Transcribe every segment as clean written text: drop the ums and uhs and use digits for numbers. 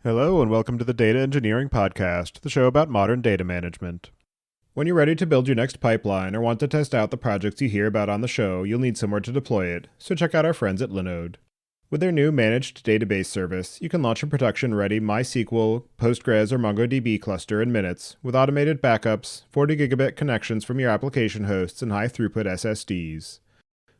Hello and welcome to the Data Engineering Podcast, the show about modern data management. When you're ready to build your next pipeline or want to test out the projects you hear about on the show, you'll need somewhere to deploy it, so check out our friends at Linode. With their new managed database service, you can launch a production-ready MySQL, Postgres, or MongoDB cluster in minutes with automated backups, 40 gigabit connections from your application hosts, and high-throughput SSDs.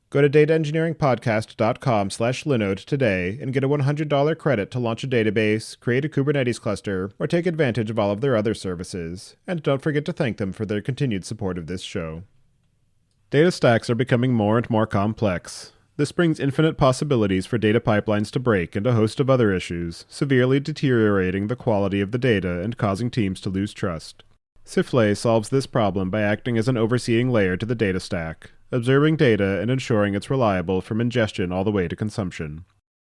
Go to dataengineeringpodcast.com/Linode today and get a $100 credit to launch a database, create a Kubernetes cluster, or take advantage of all of their other services. And don't forget to thank them for their continued support of this show. Data stacks are becoming more and more complex. This brings infinite possibilities for data pipelines to break and a host of other issues, severely deteriorating the quality of the data and causing teams to lose trust. Siflay solves this problem by acting as an overseeing layer to the data stack, observing data and ensuring it's reliable from ingestion all the way to consumption.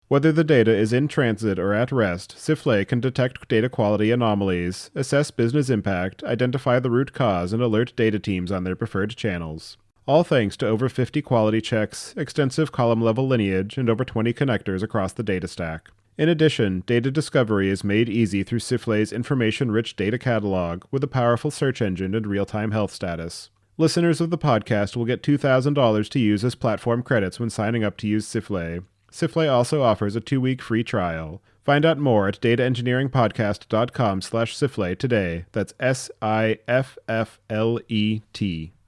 Whether the data is in transit or at rest, Siflay can detect data quality anomalies, assess business impact, identify the root cause, and alert data teams on their preferred channels. All thanks to over 50 quality checks, extensive column-level lineage, and over 20 connectors across the data stack. In addition, data discovery is made easy through Siflay's information-rich data catalog with a powerful search engine and real-time health status. Listeners of the podcast will get $2,000 to use as platform credits when signing up to use Siflay. Siflay also offers a 2-week free trial. Find out more at dataengineeringpodcast.com/Siflay today. That's SIFFLET.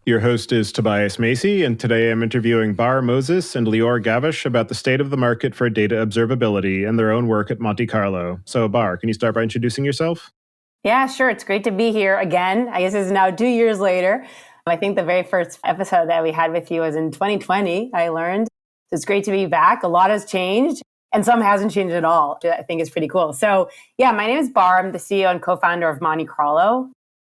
Your host is Tobias Macey, and today I'm interviewing Barr and Lior Gavish about the state of the market for data observability and their own work at Monte Carlo. So, Barr, can you start by introducing yourself? Yeah, sure. It's great to be here again. I guess it's now 2 years later. I think the very first episode that we had with you was in 2020, I learned. So it's great to be back. A lot has changed, and some hasn't changed at all, which I think is pretty cool. So, yeah, my name is Barr. I'm the CEO and co-founder of Monte Carlo.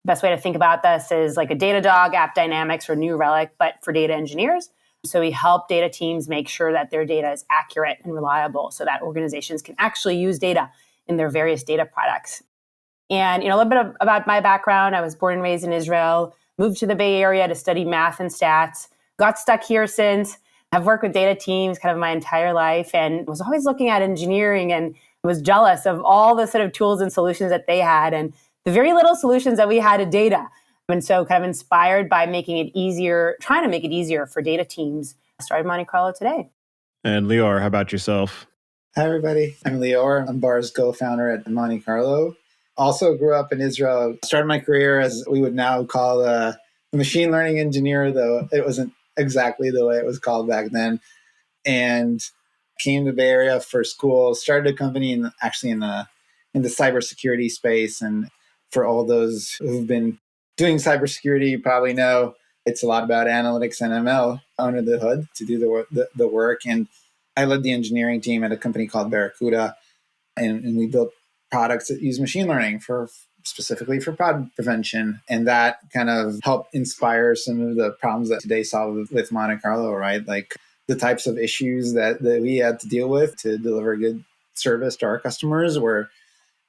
Best way to think about this is like a Datadog, App Dynamics, or New Relic, but for data engineers. So we help data teams make sure that their data is accurate and reliable so that organizations can actually use data in their various data products. And, a little bit about my background. I was born and raised in Israel, moved to the Bay Area to study math and stats, got stuck here since. I've worked with data teams kind of my entire life and was always looking at engineering and was jealous of all the sort of tools and solutions that they had and the very little solutions that we had to data. And so kind of inspired by trying to make it easier for data teams, I started Monte Carlo today. And Lior, how about yourself? Hi, everybody. I'm Lior. I'm Barr's co-founder at Monte Carlo. Also grew up in Israel. Started my career as we would now call a machine learning engineer, though it wasn't exactly the way it was called back then. And came to the Bay Area for school. Started a company in the cybersecurity space. And for all those who've been doing cybersecurity, you probably know it's a lot about analytics and ML under the hood to do the work. And I led the engineering team at a company called Barracuda, and we built products that use machine learning specifically for fraud prevention. And that kind of helped inspire some of the problems that today solve with Monte Carlo, right? Like the types of issues that we had to deal with to deliver good service to our customers were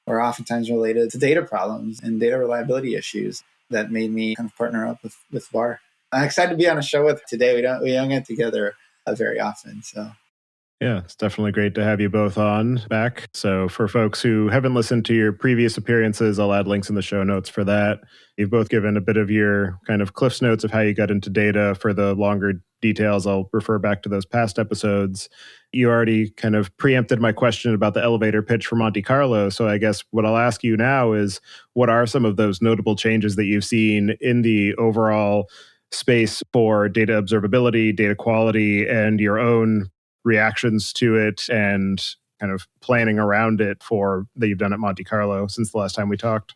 oftentimes related to data problems and data reliability issues that made me kind of partner up with Barr. I'm excited to be on a show with today. We don't get together very often, so. Yeah, it's definitely great to have you both on back. So for folks who haven't listened to your previous appearances, I'll add links in the show notes for that. You've both given a bit of your kind of Cliff's Notes of how you got into data. For the longer details, I'll refer back to those past episodes. You already kind of preempted my question about the elevator pitch for Monte Carlo. So I guess what I'll ask you now is, what are some of those notable changes that you've seen in the overall space for data observability, data quality, and your own reactions to it and kind of planning around it that you've done at Monte Carlo since the last time we talked?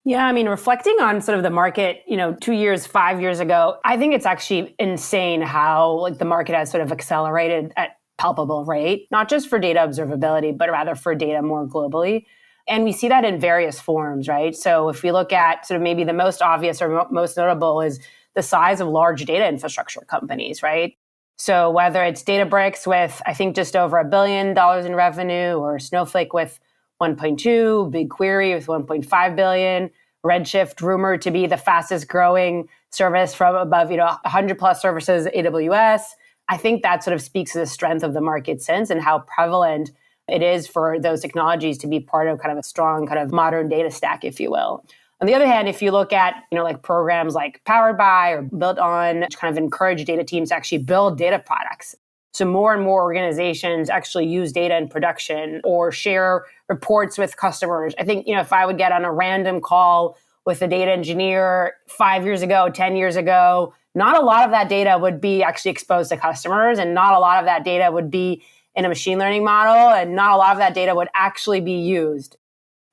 Yeah, I mean, reflecting on sort of the market, 2 years, 5 years ago, I think it's actually insane how the market has sort of accelerated at palpable rate, not just for data observability, but rather for data more globally. And we see that in various forms, right? So if we look at sort of maybe the most obvious or most notable is the size of large data infrastructure companies, right? So whether it's Databricks with, I think, just over $1 billion in revenue, or Snowflake with 1.2, BigQuery with 1.5 billion, Redshift rumored to be the fastest growing service from above, 100 plus services, AWS. I think that sort of speaks to the strength of the market since and how prevalent it is for those technologies to be part of kind of a strong kind of modern data stack, if you will. On the other hand, if you look at, like programs like Powered by or Built on, to kind of encourage data teams to actually build data products. So more and more organizations actually use data in production or share reports with customers. I think, if I would get on a random call with a data engineer 5 years ago, 10 years ago, not a lot of that data would be actually exposed to customers, and not a lot of that data would be in a machine learning model, and not a lot of that data would actually be used.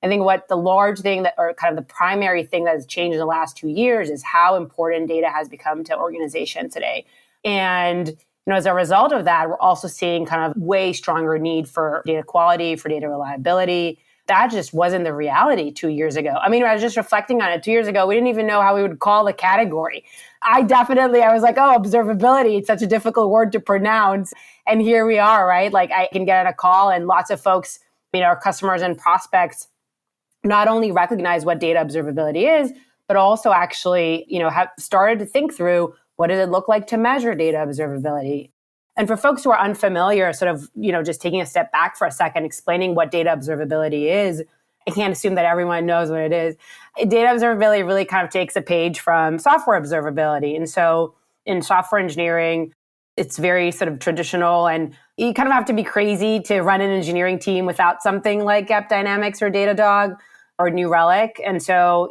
I think what the large thing or kind of the primary thing that has changed in the last 2 years is how important data has become to organizations today. And as a result of that, we're also seeing kind of way stronger need for data quality, for data reliability. That just wasn't the reality 2 years ago. I was just reflecting on it. 2 years ago, we didn't even know how we would call the category. I was like, observability, it's such a difficult word to pronounce. And here we are, right? Like I can get on a call and lots of folks, our customers and prospects, not only recognize what data observability is, but also actually, have started to think through what does it look like to measure data observability. And for folks who are unfamiliar, sort of, just taking a step back for a second, explaining what data observability is, I can't assume that everyone knows what it is. Data observability really kind of takes a page from software observability. And so in software engineering, it's very sort of traditional, and you kind of have to be crazy to run an engineering team without something like AppDynamics or Datadog or New Relic. And so,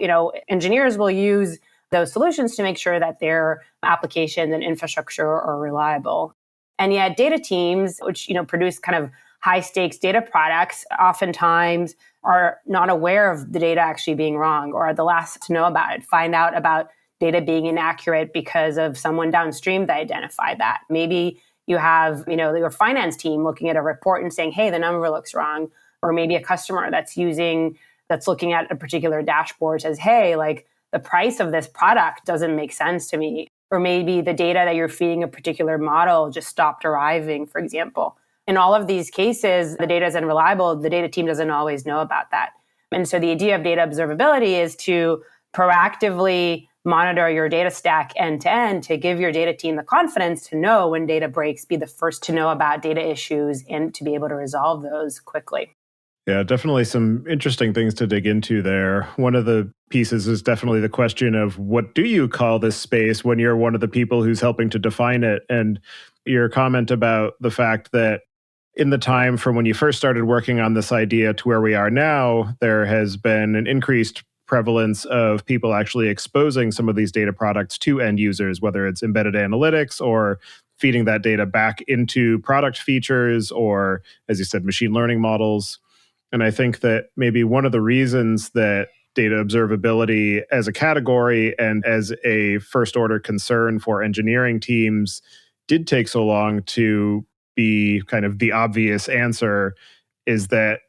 engineers will use those solutions to make sure that their applications and infrastructure are reliable. And yet data teams, which, produce kind of high stakes data products, oftentimes are not aware of the data actually being wrong, or are the last to know about it, find out about data being inaccurate because of someone downstream that identified that. Maybe you have, your finance team looking at a report and saying, hey, the number looks wrong. Or maybe a customer that's looking at a particular dashboard says, hey, like the price of this product doesn't make sense to me. Or maybe the data that you're feeding a particular model just stopped arriving, for example. In all of these cases, the data is unreliable. The data team doesn't always know about that. And so the idea of data observability is to proactively monitor your data stack end to end to give your data team the confidence to know when data breaks, be the first to know about data issues, and to be able to resolve those quickly. Yeah, definitely some interesting things to dig into there. One of the pieces is definitely the question of what do you call this space when you're one of the people who's helping to define it? And your comment about the fact that in the time from when you first started working on this idea to where we are now, there has been an increased prevalence of people actually exposing some of these data products to end users, whether it's embedded analytics or feeding that data back into product features or, as you said, machine learning models. And I think that maybe one of the reasons that data observability as a category and as a first order concern for engineering teams did take so long to be kind of the obvious answer is that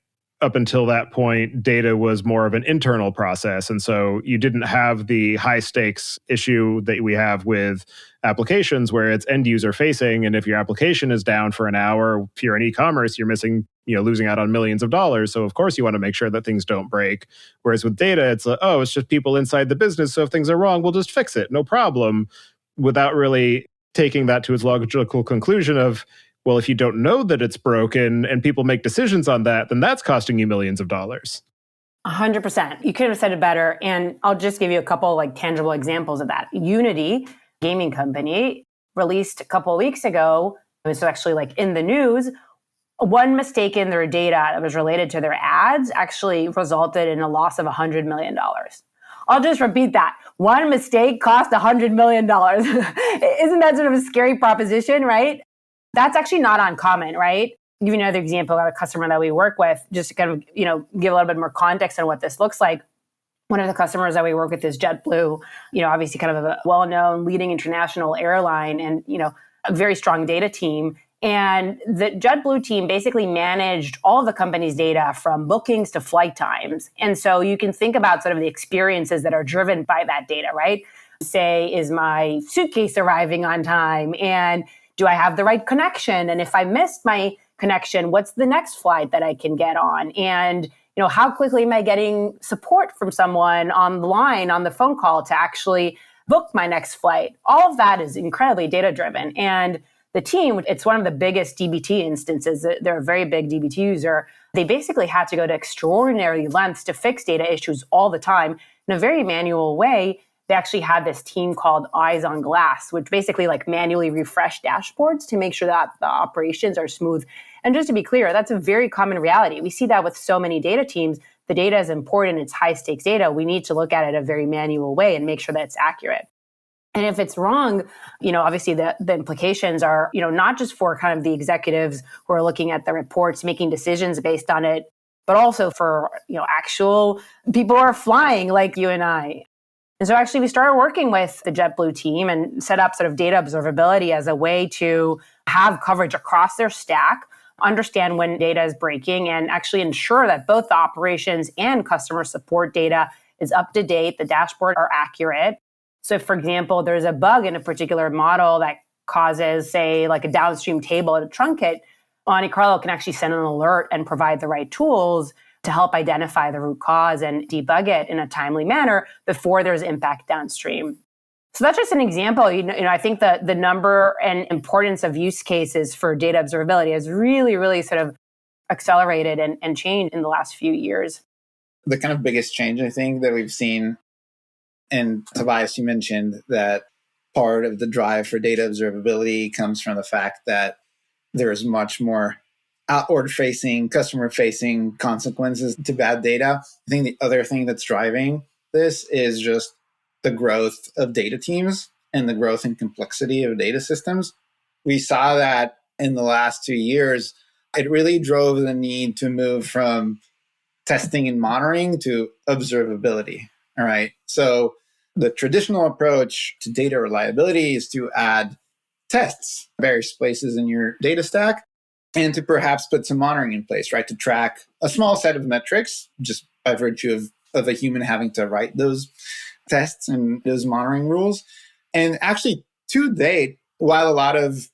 up until that point, data was more of an internal process. And so you didn't have the high stakes issue that we have with applications where it's end user facing. And if your application is down for an hour, if you're in e-commerce, you're losing out on millions of dollars. So of course you want to make sure that things don't break. Whereas with data, it's like, it's just people inside the business. So if things are wrong, we'll just fix it. No problem. Without really taking that to its logical conclusion of, well, if you don't know that it's broken and people make decisions on that, then that's costing you millions of dollars. 100%. You couldn't have said it better. And I'll just give you a couple tangible examples of that. Unity, gaming company, released a couple of weeks ago, it was actually in the news, one mistake in their data that was related to their ads actually resulted in a loss of $100 million. I'll just repeat that. One mistake cost $100 million. Isn't that sort of a scary proposition, right? That's actually not uncommon, right? I'll give you another example of a customer that we work with, just to kind of, give a little bit more context on what this looks like. One of the customers that we work with is JetBlue, obviously kind of a well-known leading international airline and, a very strong data team. And the JetBlue team basically managed all of the company's data from bookings to flight times. And so you can think about sort of the experiences that are driven by that data, right? Say, is my suitcase arriving on time? And do I have the right connection? And if I missed my connection, what's the next flight that I can get on? And, how quickly am I getting support from someone on the line, on the phone call to actually book my next flight? All of that is incredibly data driven. And the team, it's one of the biggest DBT instances. They're a very big DBT user. They basically had to go to extraordinary lengths to fix data issues all the time in a very manual way. They actually had this team called Eyes on Glass, which basically like manually refresh dashboards to make sure that the operations are smooth. And just to be clear, that's a very common reality. We see that with so many data teams. The data is important. It's high stakes data. We need to look at it a very manual way and make sure that it's accurate. And if it's wrong, obviously the implications are, not just for kind of the executives who are looking at the reports, making decisions based on it, but also for, actual people who are flying like you and I. And so actually we started working with the JetBlue team and set up sort of data observability as a way to have coverage across their stack, understand when data is breaking, and actually ensure that both the operations and customer support data is up to date, the dashboard are accurate. So if, for example, there's a bug in a particular model that causes, say, like a downstream table at a truncate, Monte Carlo can actually send an alert and provide the right tools to help identify the root cause and debug it in a timely manner before there's impact downstream. So that's just an example. I think that the number and importance of use cases for data observability has really, really sort of accelerated and changed in the last few years. The kind of biggest change, I think, that we've seen, and Tobias, you mentioned that part of the drive for data observability comes from the fact that there is much more outward-facing, customer-facing consequences to bad data. I think the other thing that's driving this is just the growth of data teams and the growth and complexity of data systems. We saw that in the last 2 years. It really drove the need to move from testing and monitoring to observability. All right. So the traditional approach to data reliability is to add tests various places in your data stack and to perhaps put some monitoring in place, right? To track a small set of metrics just by virtue of a human having to write those tests and those monitoring rules. And actually, to date, while a lot of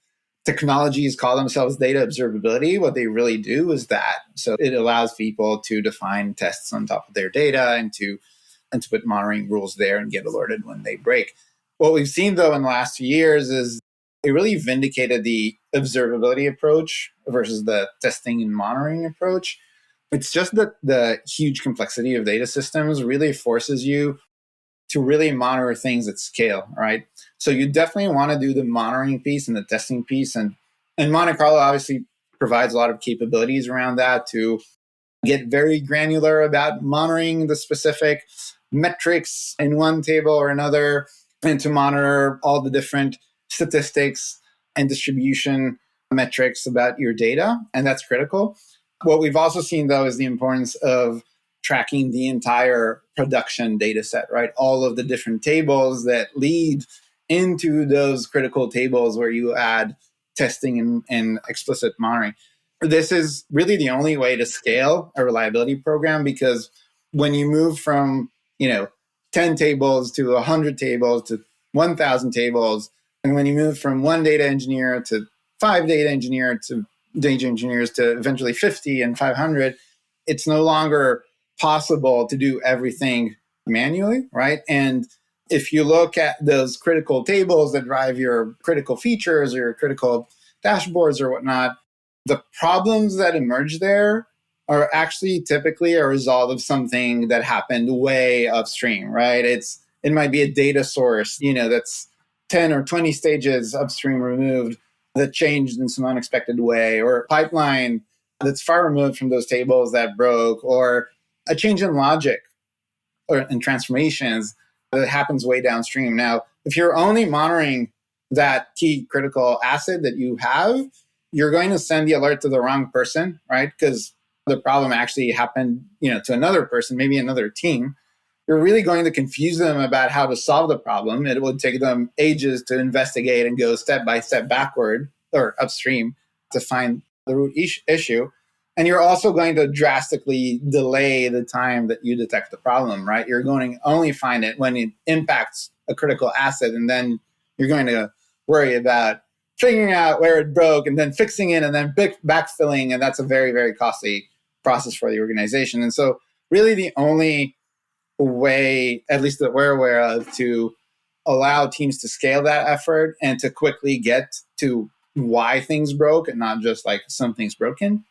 technologies call themselves data observability, what they really do is that. So it allows people to define tests on top of their data and to put monitoring rules there and get alerted when they break. What we've seen, though, in the last few years is it really vindicated the observability approach versus the testing and monitoring approach. It's just that the huge complexity of data systems really forces you to really monitor things at scale, right? So you definitely want to do the monitoring piece and the testing piece. And Monte Carlo obviously provides a lot of capabilities around that to get very granular about monitoring the specific metrics in one table or another, and to monitor all the different statistics and distribution metrics about your data. And that's critical. What we've also seen, though, is the importance of tracking the entire production data set, right? All of the different tables that lead into those critical tables where you add testing and explicit monitoring. This is really the only way to scale a reliability program, because when you move from 10 tables to 100 tables to 1,000 tables, and when you move from one data engineer to 5 data engineers to eventually 50 and 500, it's no longer possible to do everything manually, right? And if you look at those critical tables that drive your critical features or your critical dashboards or whatnot, the problems that emerge there are actually typically a result of something that happened way upstream, right? It might be a data source, that's 10 or 20 stages upstream removed that changed in some unexpected way, or a pipeline that's far removed from those tables that broke, or a change in logic or in transformations that happens way downstream. Now, if you're only monitoring that key critical asset that you have, you're going to send the alert to the wrong person, right? Because the problem actually happened, to another person, maybe another team. You're really going to confuse them about how to solve the problem. It would take them ages to investigate and go step by step backward or upstream to find the root issue. And you're also going to drastically delay the time that you detect the problem, right? You're going to only find it when it impacts a critical asset, and then you're going to worry about figuring out where it broke and then fixing it and then backfilling. And that's a very, very costly process for the organization. And so really the only way, at least that we're aware of, to allow teams to scale that effort and to quickly get to why things broke and not just like something's broken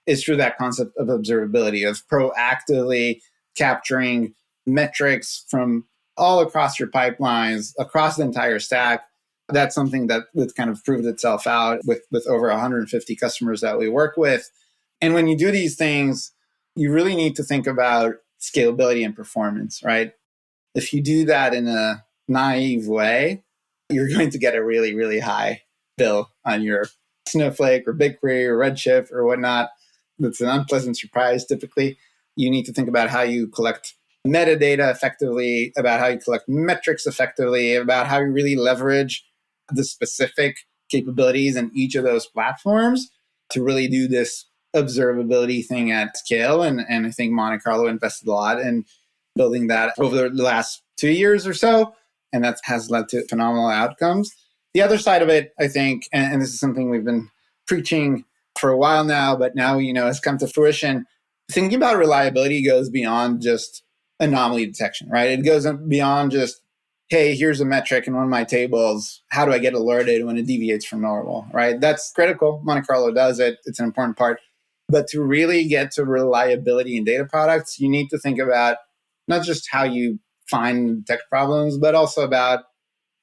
is through that concept of observability, of proactively capturing metrics from all across your pipelines, across the entire stack. That's something that's kind of proved itself out with over 150 customers that we work with. And when you do these things, you really need to think about scalability and performance, right? If you do that in a naive way, you're going to get a really, really high bill on your Snowflake or BigQuery or Redshift or whatnot. That's an unpleasant surprise typically. You need to think about how you collect metadata effectively, about how you collect metrics effectively, about how you really leverage the specific capabilities in each of those platforms to really do this observability thing at scale. And I think Monte Carlo invested a lot in building that over the last 2 years or so. And that has led to phenomenal outcomes. The other side of it, I think, and this is something we've been preaching for a while now, but now, has come to fruition. Thinking about reliability goes beyond just anomaly detection, right? It goes beyond just, hey, here's a metric in one of my tables. How do I get alerted when it deviates from normal, right? That's critical. Monte Carlo does it. It's an important part. But to really get to reliability in data products, you need to think about not just how you find and detect problems, but also about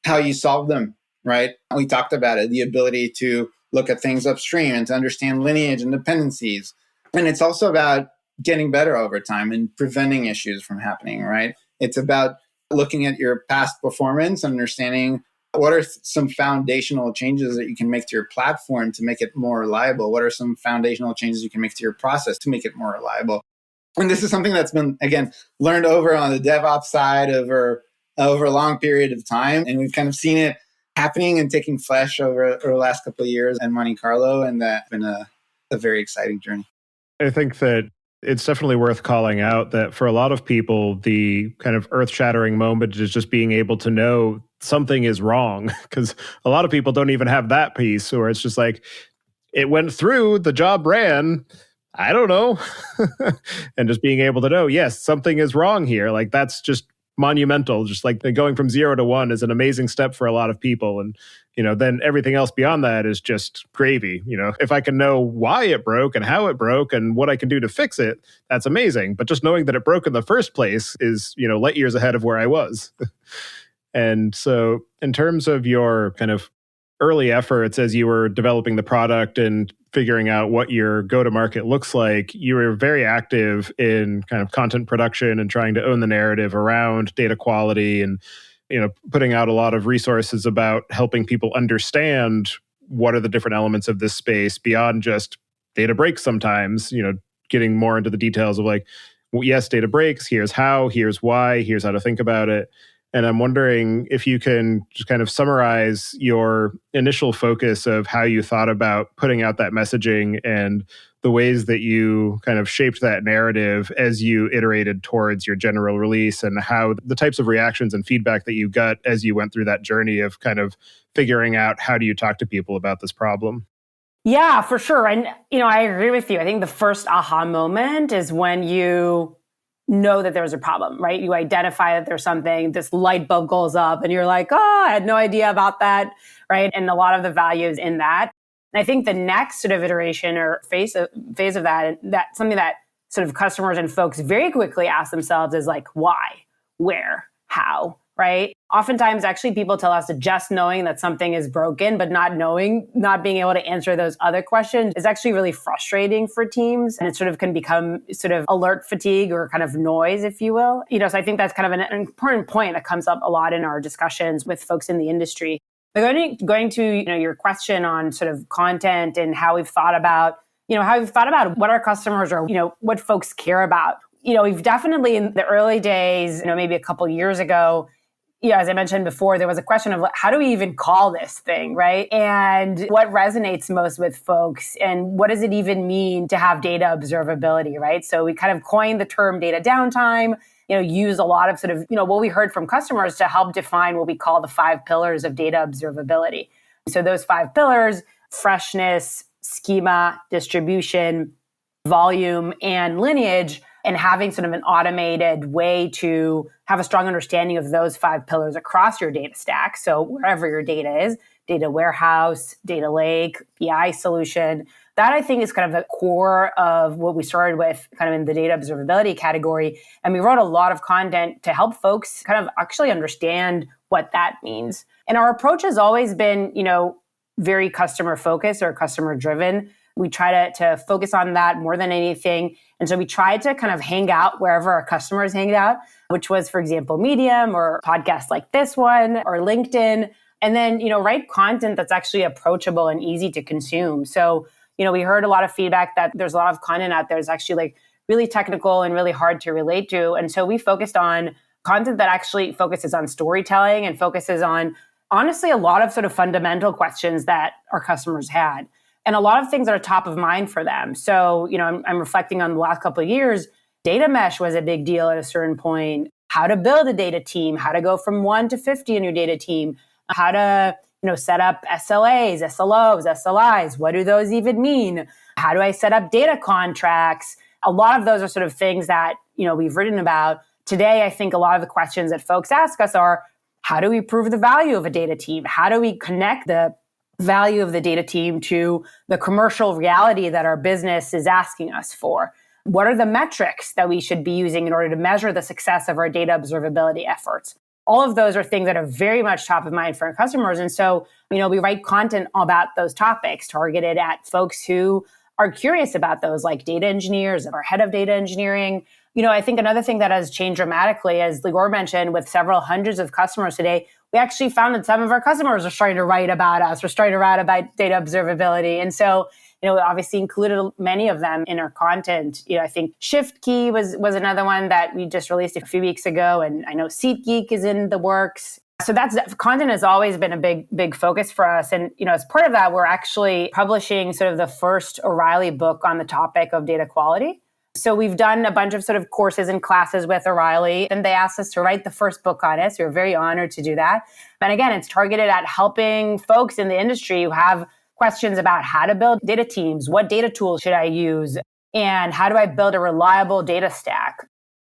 how you solve them, right? We talked about it, the ability to look at things upstream and to understand lineage and dependencies. And it's also about getting better over time and preventing issues from happening, right? It's about looking at your past performance and understanding what are some foundational changes that you can make to your platform to make it more reliable? What are some foundational changes you can make to your process to make it more reliable? And this is something that's been, again, learned over on the DevOps side over a long period of time. And we've kind of seen it happening and taking flesh over the last couple of years in Monte Carlo. And that's been a very exciting journey. I think that it's definitely worth calling out that for a lot of people, the kind of earth-shattering moment is just being able to know something is wrong. Because a lot of people don't even have that piece, or it's just like, it went through, the job ran, I don't know. And just being able to know, yes, something is wrong here. Like, that's just monumental. Just like going from 0 to 1 is an amazing step for a lot of people. And, then everything else beyond that is just gravy. If I can know why it broke and how it broke and what I can do to fix it, that's amazing. But just knowing that it broke in the first place is, light years ahead of where I was. And so in terms of your kind of early efforts as you were developing the product and figuring out what your go-to-market looks like, you were very active in kind of content production and trying to own the narrative around data quality and, putting out a lot of resources about helping people understand what are the different elements of this space beyond just data breaks sometimes, getting more into the details of like, well, yes, data breaks, here's how, here's why, here's how to think about it. And I'm wondering if you can just kind of summarize your initial focus of how you thought about putting out that messaging and the ways that you kind of shaped that narrative as you iterated towards your general release, and how the types of reactions and feedback that you got as you went through that journey of kind of figuring out how do you talk to people about this problem. Yeah, for sure. And, I agree with you. I think the first aha moment is when you know that there's a problem, right? You identify that there's something, this light bulb goes up and you're like, oh, I had no idea about that, right? And a lot of the value is in that. And I think the next sort of iteration or phase of that, that something that sort of customers and folks very quickly ask themselves is like, why, where, how, right? Oftentimes, actually, people tell us that just knowing that something is broken, but not being able to answer those other questions is actually really frustrating for teams. And it sort of can become sort of alert fatigue or kind of noise, if you will. So I think that's kind of an important point that comes up a lot in our discussions with folks in the industry. But going to your question on sort of content and how we've thought about what our customers or what folks care about. We've definitely in the early days, maybe a couple years ago, as I mentioned before, there was a question of how do we even call this thing, right? And what resonates most with folks, and what does it even mean to have data observability, right? So we kind of coined the term data downtime, use a lot of sort of, what we heard from customers to help define what we call the 5 pillars of data observability. So those 5 pillars: freshness, schema, distribution, volume, and lineage, and having sort of an automated way to have a strong understanding of those 5 pillars across your data stack. So wherever your data is, data warehouse, data lake, BI solution, that I think is kind of the core of what we started with kind of in the data observability category. And we wrote a lot of content to help folks kind of actually understand what that means. And our approach has always been, very customer focused or customer driven. We try to focus on that more than anything. And so we tried to kind of hang out wherever our customers hang out, which was, for example, Medium or podcasts like this one or LinkedIn. And then, write content that's actually approachable and easy to consume. So, we heard a lot of feedback that there's a lot of content out there that's actually like really technical and really hard to relate to. And so we focused on content that actually focuses on storytelling and focuses on, honestly, a lot of sort of fundamental questions that our customers had. And a lot of things that are top of mind for them. So, I'm reflecting on the last couple of years. Data mesh was a big deal at a certain point. How to build a data team, how to go from 1 to 50 in your data team, how to set up SLAs, SLOs, SLIs. What do those even mean? How do I set up data contracts? A lot of those are sort of things that, we've written about. Today, I think a lot of the questions that folks ask us are, how do we prove the value of a data team? How do we connect the value of the data team to the commercial reality that our business is asking us for? What are the metrics that we should be using in order to measure the success of our data observability efforts? All of those are things that are very much top of mind for our customers. And so, we write content about those topics targeted at folks who are curious about those, like data engineers or head of data engineering. I think another thing that has changed dramatically, as Lior mentioned, with several hundreds of customers today, we actually found that some of our customers are starting to write about us. We're starting to write about data observability. And so, we obviously included many of them in our content. I think Shift Key was another one that we just released a few weeks ago. And I know SeatGeek is in the works. So content has always been a big focus for us. And, as part of that, we're actually publishing sort of the first O'Reilly book on the topic of data quality. So we've done a bunch of sort of courses and classes with O'Reilly, and they asked us to write the first book on it. So we're very honored to do that. And again, it's targeted at helping folks in the industry who have questions about how to build data teams, what data tools should I use, and how do I build a reliable data stack.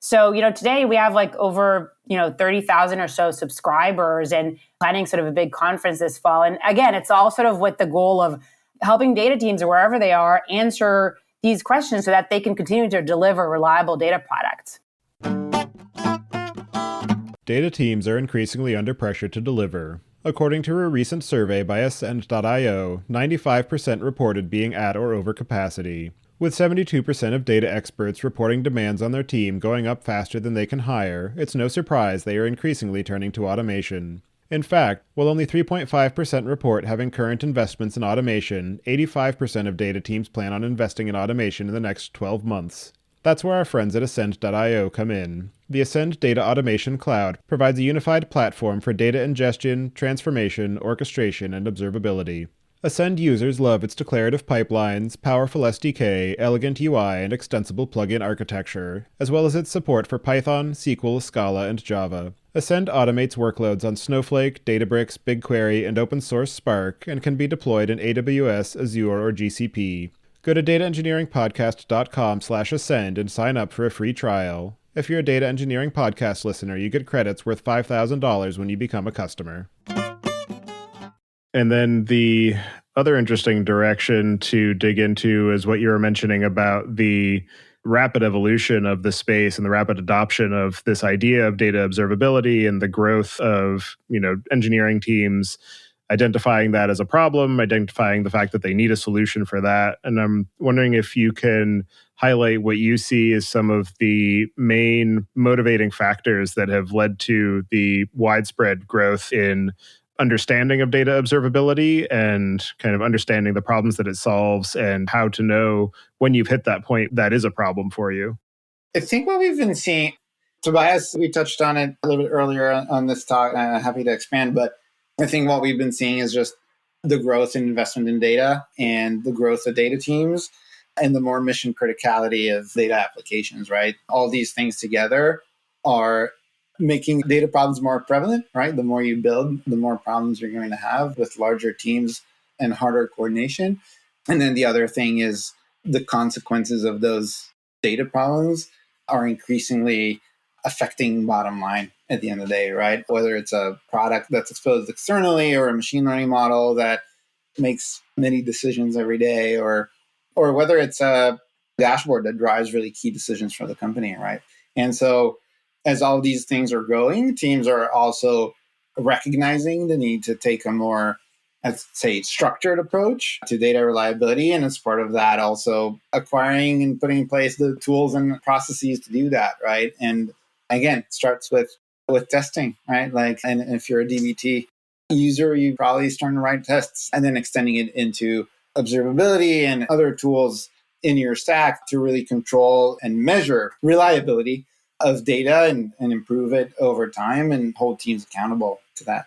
So, today we have like over, 30,000 or so subscribers and planning sort of a big conference this fall. And again, it's all sort of with the goal of helping data teams or wherever they are answer these questions so that they can continue to deliver reliable data products. Data teams are increasingly under pressure to deliver. According to a recent survey by Ascend.io, 95% reported being at or over capacity, with 72% of data experts reporting demands on their team going up faster than they can hire. It's no surprise they are increasingly turning to automation. In fact, while only 3.5% report having current investments in automation, 85% of data teams plan on investing in automation in the next 12 months. That's where our friends at Ascend.io come in. The Ascend Data Automation Cloud provides a unified platform for data ingestion, transformation, orchestration, and observability. Ascend users love its declarative pipelines, powerful SDK, elegant UI, and extensible plugin architecture, as well as its support for Python, SQL, Scala, and Java. Ascend automates workloads on Snowflake, Databricks, BigQuery, and open source Spark, and can be deployed in AWS, Azure, or GCP. Go to dataengineeringpodcast.com/ascend and sign up for a free trial. If you're a Data Engineering Podcast listener, you get credits worth $5,000 when you become a customer. And then the other interesting direction to dig into is what you were mentioning about the rapid evolution of the space and the rapid adoption of this idea of data observability and the growth of, engineering teams identifying that as a problem, identifying the fact that they need a solution for that. And I'm wondering if you can highlight what you see as some of the main motivating factors that have led to the widespread growth in understanding of data observability and kind of understanding the problems that it solves and how to know when you've hit that point that is a problem for you. I think what we've been seeing, Tobias, we touched on it a little bit earlier on this talk. I'm happy to expand, but I think what we've been seeing is just the growth in investment in data and the growth of data teams and the more mission criticality of data applications, right? All these things together are making data problems more prevalent, right? The more you build, the more problems you're going to have with larger teams and harder coordination. And then the other thing is the consequences of those data problems are increasingly affecting bottom line at the end of the day, right? Whether it's a product that's exposed externally or a machine learning model that makes many decisions every day, or whether it's a dashboard that drives really key decisions for the company, right? And so as all these things are growing, teams are also recognizing the need to take a more, let's say, structured approach to data reliability. And as part of that, also acquiring and putting in place the tools and processes to do that, right? And again, it starts with testing, right? Like, and if you're a DBT user, you probably starting to write tests and then extending it into observability and other tools in your stack to really control and measure reliability of data and improve it over time and hold teams accountable to that.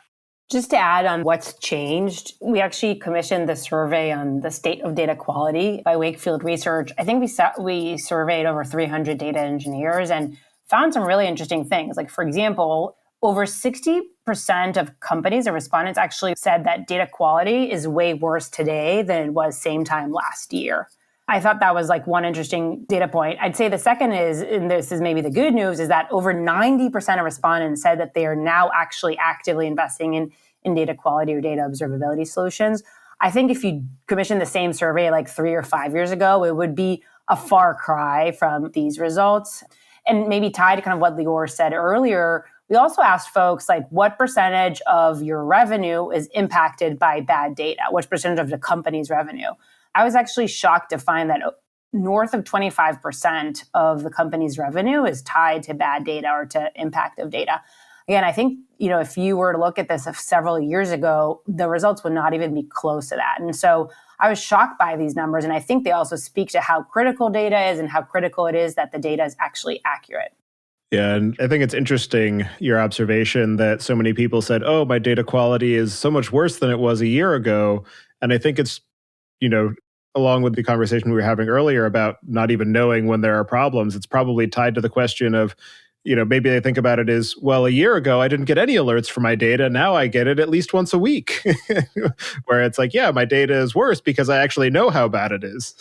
Just to add on what's changed, we actually commissioned the survey on the state of data quality by Wakefield Research. I think we surveyed over 300 data engineers and found some really interesting things. Like, for example, over 60% of companies or respondents actually said that data quality is way worse today than it was same time last year. I thought that was like one interesting data point. I'd say the second is, and this is maybe the good news, is that over 90% of respondents said that they are now actually actively investing in data quality or data observability solutions. I think if you commissioned the same survey like 3 or 5 years ago, it would be a far cry from these results. And maybe tied to kind of what Lior said earlier, we also asked folks, like, what percentage of your revenue is impacted by bad data? Which percentage of the company's revenue? I was actually shocked to find that north of 25% of the company's revenue is tied to bad data or to impact of data. Again, I think, if you were to look at this several years ago, the results would not even be close to that. And so I was shocked by these numbers. And I think they also speak to how critical data is and how critical it is that the data is actually accurate. Yeah, and I think it's interesting, your observation that so many people said, oh, my data quality is so much worse than it was a year ago. And I think it's, along with the conversation we were having earlier about not even knowing when there are problems, it's probably tied to the question of, maybe they think about it as, well, a year ago, I didn't get any alerts for my data. Now I get it at least once a week, where it's like, yeah, my data is worse because I actually know how bad it is.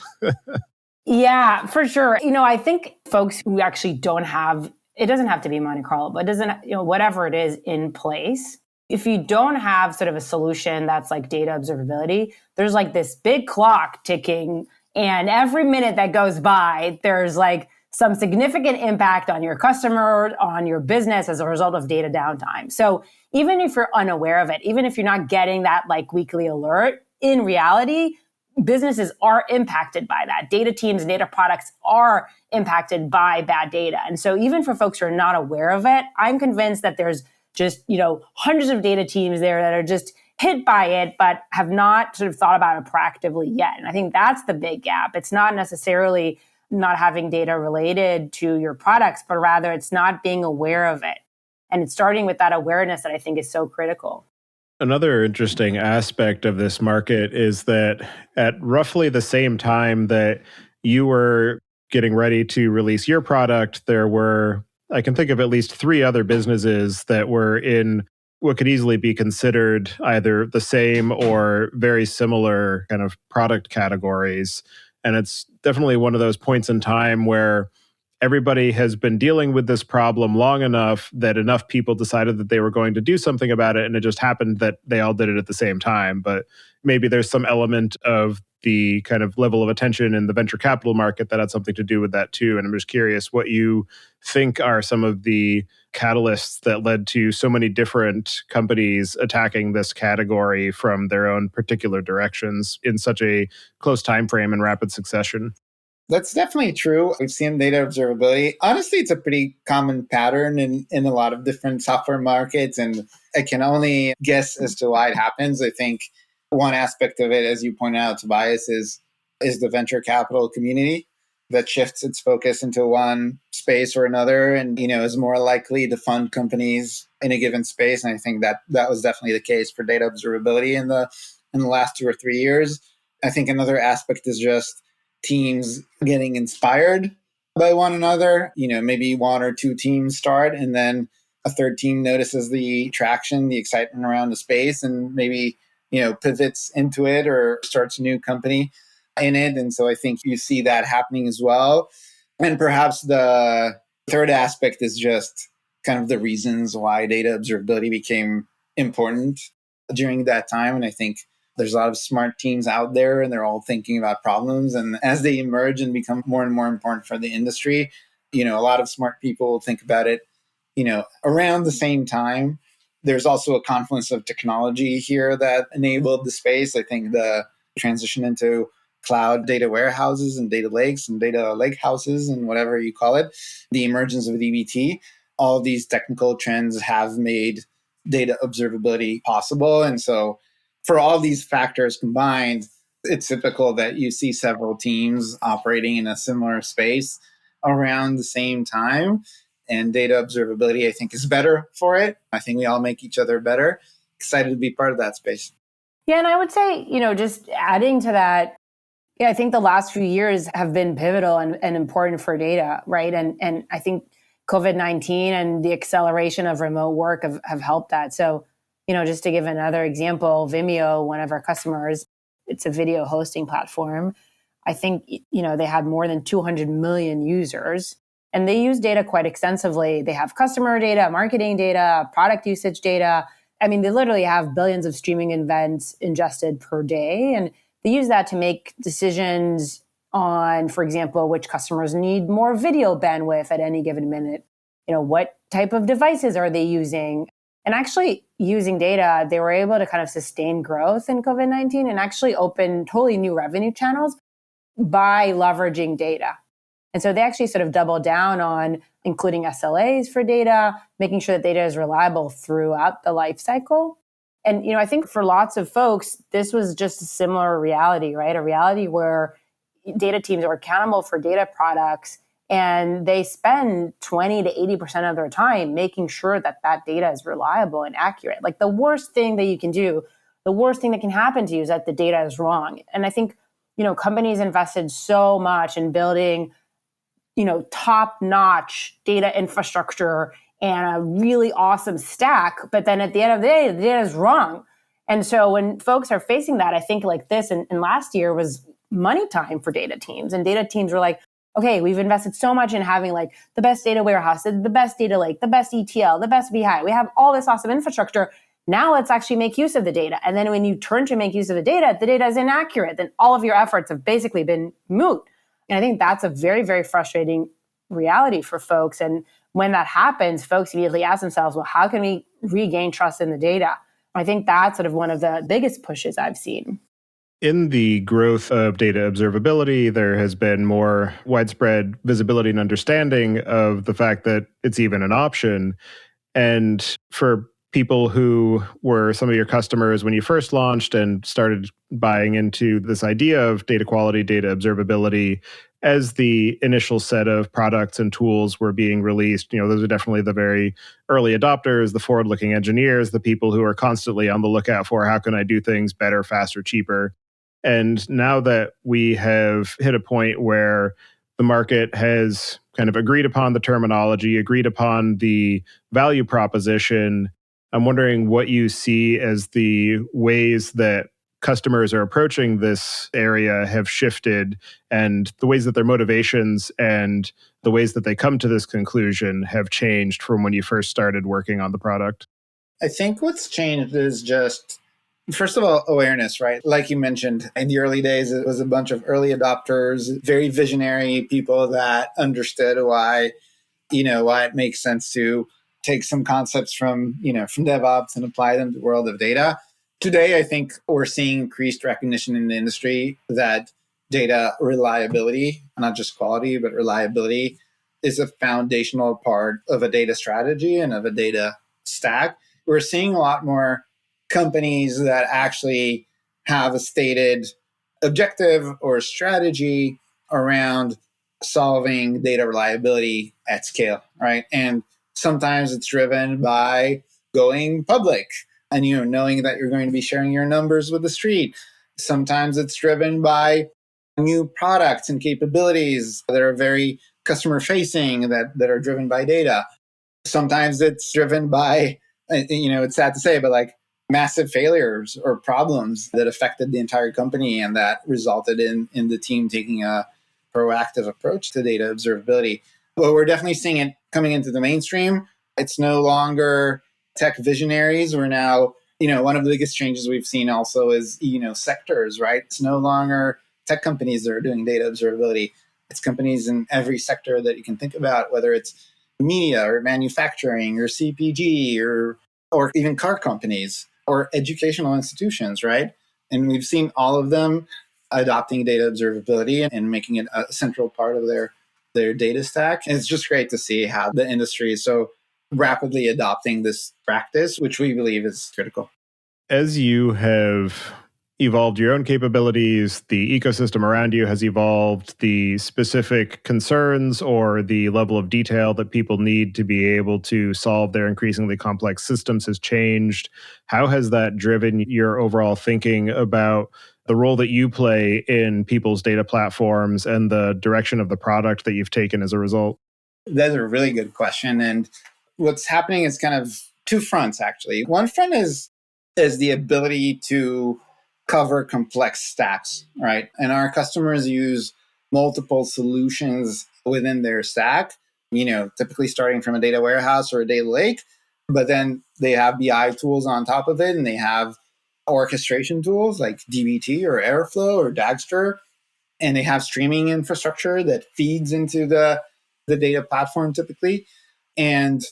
Yeah, for sure. I think folks who actually don't have, it doesn't have to be Monte Carlo, but it doesn't, whatever it is in place, if you don't have sort of a solution that's like data observability, there's like this big clock ticking, and every minute that goes by, there's like some significant impact on your customer, on your business as a result of data downtime. So even if you're unaware of it, even if you're not getting that like weekly alert, in reality, businesses are impacted by that. Data teams and data products are impacted by bad data. And so even for folks who are not aware of it, I'm convinced that there's just, hundreds of data teams there that are just hit by it, but have not sort of thought about it proactively yet. And I think that's the big gap. It's not necessarily not having data related to your products, but rather it's not being aware of it. And it's starting with that awareness that I think is so critical. Another interesting aspect of this market is that at roughly the same time that you were getting ready to release your product, there were, I can think of at least 3 other businesses that were in what could easily be considered either the same or very similar kind of product categories. And it's definitely one of those points in time where everybody has been dealing with this problem long enough that enough people decided that they were going to do something about it. And it just happened that they all did it at the same time. But maybe there's some element of the kind of level of attention in the venture capital market that had something to do with that too. And I'm just curious what you think are some of the catalysts that led to so many different companies attacking this category from their own particular directions in such a close time frame and rapid succession. That's definitely true. We've seen data observability. Honestly, it's a pretty common pattern in a lot of different software markets, and I can only guess as to why it happens. I think one aspect of it, as you pointed out, Tobias, is the venture capital community that shifts its focus into one space or another and, is more likely to fund companies in a given space. And I think that was definitely the case for data observability in the last 2 or 3 years. I think another aspect is just teams getting inspired by one another. Maybe 1 or 2 teams start and then a third team notices the traction, the excitement around the space, and maybe, pivots into it or starts a new company in it. And so I think you see that happening as well. And perhaps the Third aspect is just kind of the reasons why data observability became important during that time. And I think there's a lot of smart teams out there and they're all thinking about problems. And as they emerge and become more and more important for the industry, a lot of smart people think about it, around the same time. There's also a confluence of technology here that enabled the space. I think the transition into cloud data warehouses and data lakes and data lake houses and whatever you call it, the emergence of dbt, all these technical trends have made data observability possible. And so for all these factors combined, it's typical that you see several teams operating in a similar space around the same time. And data observability, I think, is better for it. I think we all make each other better. Excited to be part of that space. Yeah, and I would say, just adding to that, I think the last few years have been pivotal and important for data, right? And I think COVID-19 and the acceleration of remote work have helped that. So, just to give another example, Vimeo, one of our customers, it's a video hosting platform. I think, they had more than 200 million users and they use data quite extensively. They have customer data, marketing data, product usage data. I mean, they literally have billions of streaming events ingested per day. And they use that to make decisions on, for example, which customers need more video bandwidth at any given minute. What type of devices are they using? And actually using data, they were able to kind of sustain growth in COVID-19 and actually open totally new revenue channels by leveraging data. And so they actually sort of doubled down on including SLAs for data, making sure that data is reliable throughout the life cycle. And, I think for lots of folks, this was just a similar reality, right? A reality where data teams are accountable for data products and they spend 20 to 80% of their time making sure that that data is reliable and accurate. Like the worst thing that you can do, the worst thing that can happen to you is that the data is wrong. And I think, companies invested so much in building, top-notch data infrastructure and a really awesome stack. But then at the end of the day, the data is wrong. And so when folks are facing that, I think like this and last year was money time for data teams. And data teams were like, okay, we've invested so much in having like the best data warehouse, the best data lake, the best ETL, the best BI. We have all this awesome infrastructure. Now let's actually make use of the data. And then when you turn to make use of the data is inaccurate. Then all of your efforts have basically been moot. And I think that's a very, very frustrating reality for folks. And when that happens, folks immediately ask themselves, well, how can we regain trust in the data? I think that's sort of one of the biggest pushes I've seen. In the growth of data observability, there has been more widespread visibility and understanding of the fact that it's even an option. And for people who were some of your customers when you first launched and started buying into this idea of data quality, data observability, as the initial set of products and tools were being released, those are definitely the very early adopters, the forward-looking engineers, the people who are constantly on the lookout for how can I do things better, faster, cheaper. And now that we have hit a point where the market has kind of agreed upon the terminology, agreed upon the value proposition, I'm wondering what you see as the ways that customers are approaching this area have shifted and the ways that their motivations and the ways that they come to this conclusion have changed from when you first started working on the product. I think what's changed is just, first of all, awareness, right? Like you mentioned, in the early days, it was a bunch of early adopters, very visionary people that understood why it makes sense to take some concepts from DevOps and apply them to the world of data. Today, I think we're seeing increased recognition in the industry that data reliability, not just quality, but reliability, is a foundational part of a data strategy and of a data stack. We're seeing a lot more companies that actually have a stated objective or strategy around solving data reliability at scale, right? And sometimes it's driven by going public and knowing that you're going to be sharing your numbers with the street. Sometimes it's driven by new products and capabilities that are very customer facing that are driven by data. Sometimes it's driven by, it's sad to say, but like massive failures or problems that affected the entire company and that resulted in the team taking a proactive approach to data observability. But we're definitely seeing it coming into the mainstream. It's no longer tech visionaries. We're now, one of the biggest changes we've seen also is, sectors, right? It's no longer tech companies that are doing data observability. It's companies in every sector that you can think about, whether it's media or manufacturing or CPG or even car companies or educational institutions, right? And we've seen all of them adopting data observability and making it a central part of their data stack. And it's just great to see how the industry is so rapidly adopting this practice, which we believe is critical. As you have evolved your own capabilities, the ecosystem around you has evolved, the specific concerns or the level of detail that people need to be able to solve their increasingly complex systems has changed. How has that driven your overall thinking about the role that you play in people's data platforms and the direction of the product that you've taken as a result? That's a really good question. And what's happening is kind of two fronts, actually. One front is the ability to cover complex stacks, right? And our customers use multiple solutions within their stack, typically starting from a data warehouse or a data lake, but then they have BI tools on top of it, and they have orchestration tools like dbt or Airflow or Dagster, and they have streaming infrastructure that feeds into the data platform typically. And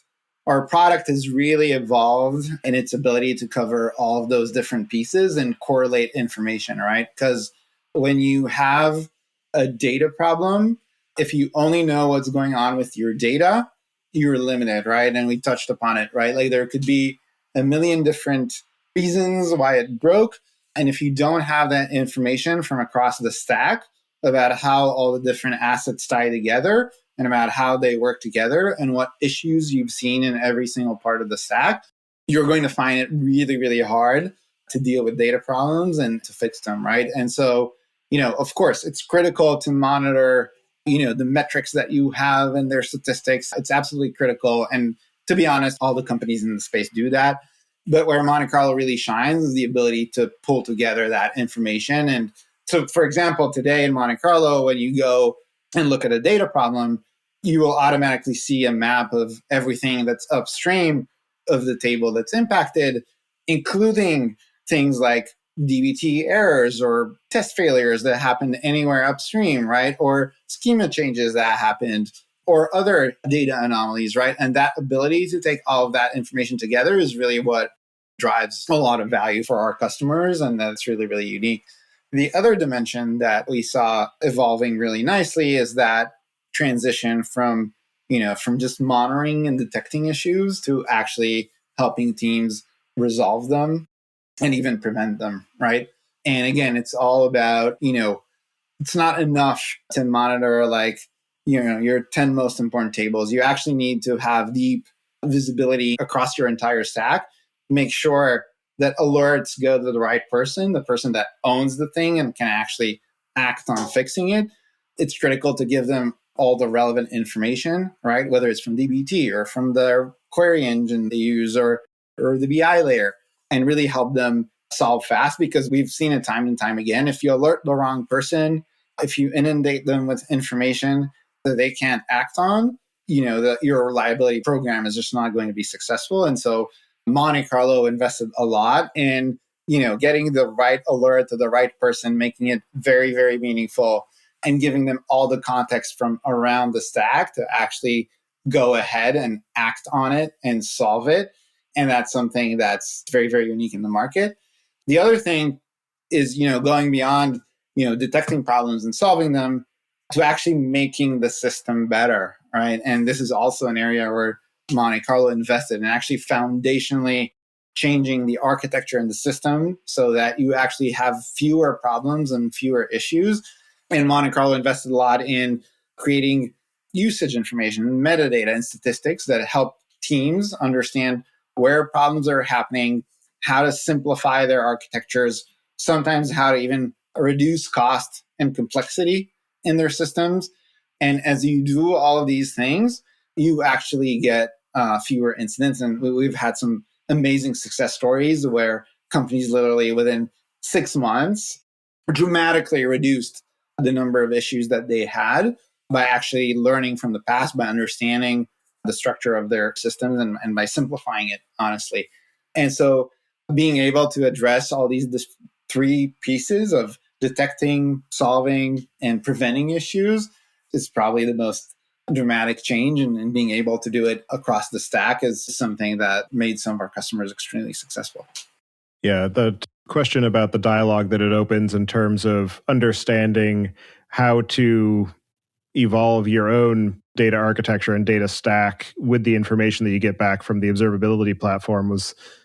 our product has really evolved in its ability to cover all of those different pieces and correlate information, right? Because when you have a data problem, if you only know what's going on with your data, you're limited, right? And we touched upon it, right? Like there could be a million different reasons why it broke. And if you don't have that information from across the stack about how all the different assets tie together, and about how they work together and what issues you've seen in every single part of the stack, you're going to find it really, really hard to deal with data problems and to fix them, right? And so, of course, it's critical to monitor, the metrics that you have and their statistics. It's absolutely critical. And to be honest, all the companies in the space do that. But where Monte Carlo really shines is the ability to pull together that information. And so, for example, today in Monte Carlo, when you go and look at a data problem, you will automatically see a map of everything that's upstream of the table that's impacted, including things like DBT errors or test failures that happened anywhere upstream, right? Or schema changes that happened, or other data anomalies, right? And that ability to take all of that information together is really what drives a lot of value for our customers. And that's really, really unique. The other dimension that we saw evolving really nicely is that transition from just monitoring and detecting issues to actually helping teams resolve them and even prevent them, right? And again, it's all about, it's not enough to monitor your 10 most important tables. You actually need to have deep visibility across your entire stack, make sure that alerts go to the right person, the person that owns the thing and can actually act on fixing it. It's critical to give them all the relevant information, right? Whether it's from dbt or from the query engine they use or the BI layer, and really help them solve fast, because we've seen it time and time again. If you alert the wrong person, if you inundate them with information that they can't act on, your reliability program is just not going to be successful. And so Monte Carlo invested a lot in, getting the right alert to the right person, making it very, very meaningful, and giving them all the context from around the stack to actually go ahead and act on it and solve it. And that's something that's very, very unique in the market. The other thing is, going beyond, detecting problems and solving them to actually making the system better, right? And this is also an area where Monte Carlo invested in actually foundationally changing the architecture in the system so that you actually have fewer problems and fewer issues. And Monte Carlo invested a lot in creating usage information, metadata, and statistics that help teams understand where problems are happening, how to simplify their architectures, sometimes how to even reduce cost and complexity in their systems. And as you do all of these things, you actually get fewer incidents. And we've had some amazing success stories where companies literally within 6 months dramatically reduced the number of issues that they had by actually learning from the past, by understanding the structure of their systems and by simplifying it, honestly. And so being able to address all these three pieces of detecting, solving, and preventing issues is probably the most dramatic change. And being able to do it across the stack is something that made some of our customers extremely successful. Yeah, the question about the dialogue that it opens in terms of understanding how to evolve your own data architecture and data stack with the information that you get back from the observability platform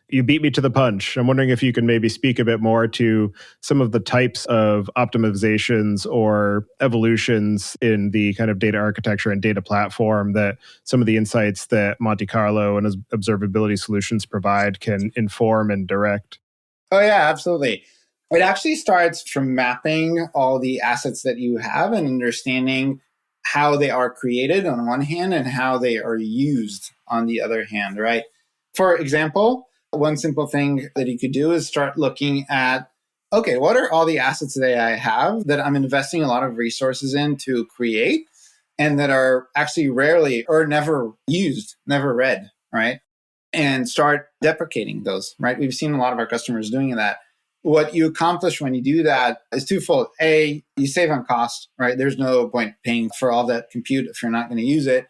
you beat me to the punch. I'm wondering if you can maybe speak a bit more to some of the types of optimizations or evolutions in the kind of data architecture and data platform that some of the insights that Monte Carlo and observability solutions provide can inform and direct. Oh, yeah, absolutely. It actually starts from mapping all the assets that you have and understanding how they are created on one hand and how they are used on the other hand, right? For example, one simple thing that you could do is start looking at, okay, what are all the assets that I have that I'm investing a lot of resources in to create and that are actually rarely or never used, never read, right? And start deprecating those, right? We've seen a lot of our customers doing that. What you accomplish when you do that is twofold. A, you save on cost, right? There's no point paying for all that compute if you're not going to use it.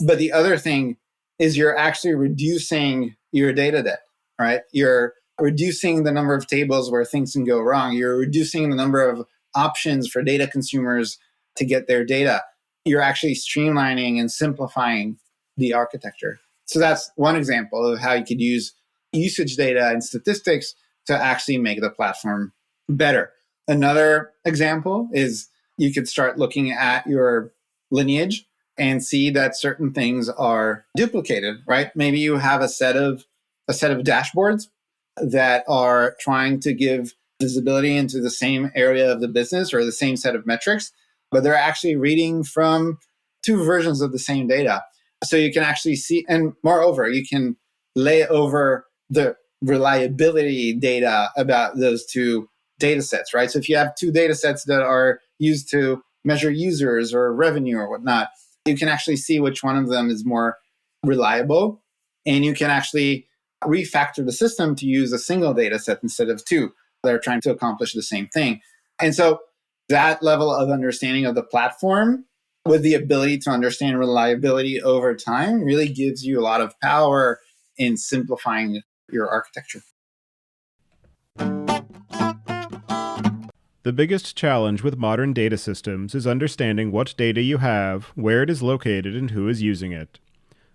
But the other thing is you're actually reducing your data debt, right? You're reducing the number of tables where things can go wrong. You're reducing the number of options for data consumers to get their data. You're actually streamlining and simplifying the architecture. So that's one example of how you could use usage data and statistics to actually make the platform better. Another example is you could start looking at your lineage and see that certain things are duplicated, right? Maybe you have a set of dashboards that are trying to give visibility into the same area of the business or the same set of metrics, but they're actually reading from two versions of the same data. So you can actually see, and moreover, you can lay over the reliability data about those two data sets, right? So if you have two data sets that are used to measure users or revenue or whatnot, you can actually see which one of them is more reliable. And you can actually refactor the system to use a single data set instead of two that are trying to accomplish the same thing. And so that level of understanding of the platform with the ability to understand reliability over time really gives you a lot of power in simplifying your architecture. The biggest challenge with modern data systems is understanding what data you have, where it is located, and who is using it.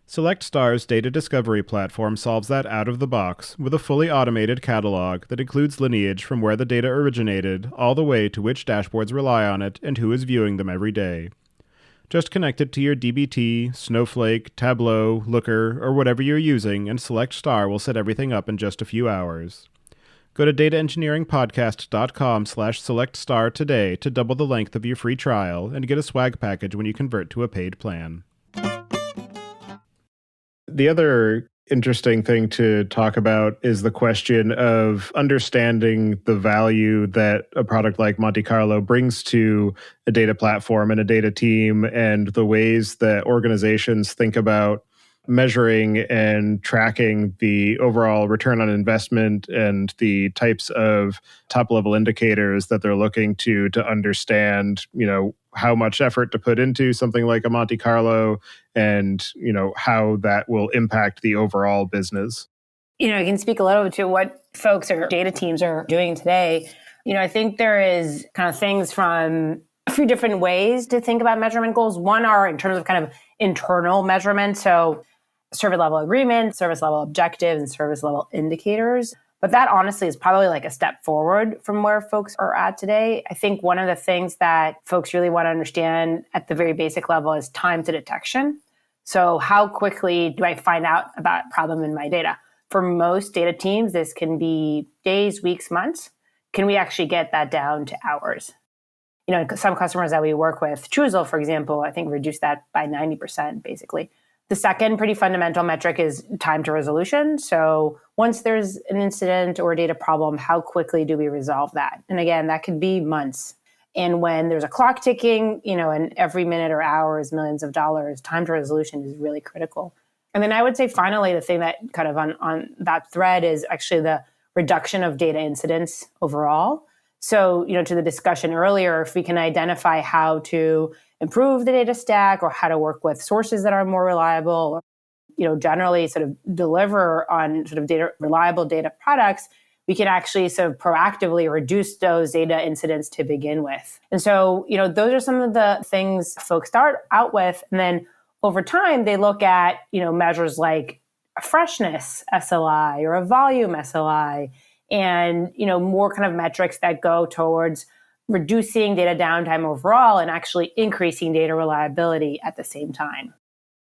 SelectStar's data discovery platform solves that out of the box with a fully automated catalog that includes lineage from where the data originated all the way to which dashboards rely on it and who is viewing them every day. Just connect it to your dbt, Snowflake, Tableau, Looker, or whatever you're using, and SelectStar will set everything up in just a few hours. Go to dataengineeringpodcast.com/SelectStar today to double the length of your free trial and get a swag package when you convert to a paid plan. The other interesting thing to talk about is the question of understanding the value that a product like Monte Carlo brings to a data platform and a data team, and the ways that organizations think about measuring and tracking the overall return on investment and the types of top level indicators that they're looking to understand, how much effort to put into something like a Monte Carlo and, how that will impact the overall business. I can speak a little bit to what folks or data teams are doing today. I think there is kind of things from a few different ways to think about measurement goals. One are in terms of kind of internal measurement. So service level agreements, service level objectives, and service level indicators. But that honestly is probably like a step forward from where folks are at today. I think one of the things that folks really want to understand at the very basic level is time to detection. So how quickly do I find out about a problem in my data? For most data teams, this can be days, weeks, months. Can we actually get that down to hours? Some customers that we work with, Choosel, for example, I think reduced that by 90%, basically. The second pretty fundamental metric is time to resolution. So once there's an incident or a data problem, how quickly do we resolve that? And again, that could be months. And when there's a clock ticking, and every minute or hour is millions of dollars, time to resolution is really critical. And then I would say finally, the thing that kind of on that thread is actually the reduction of data incidents overall. So, to the discussion earlier, if we can identify how to improve the data stack or how to work with sources that are more reliable, or, generally sort of deliver on sort of reliable data products, we can actually sort of proactively reduce those data incidents to begin with. And so, those are some of the things folks start out with. And then over time, they look at, measures like a freshness SLI or a volume SLI, and, more kind of metrics that go towards reducing data downtime overall and actually increasing data reliability at the same time.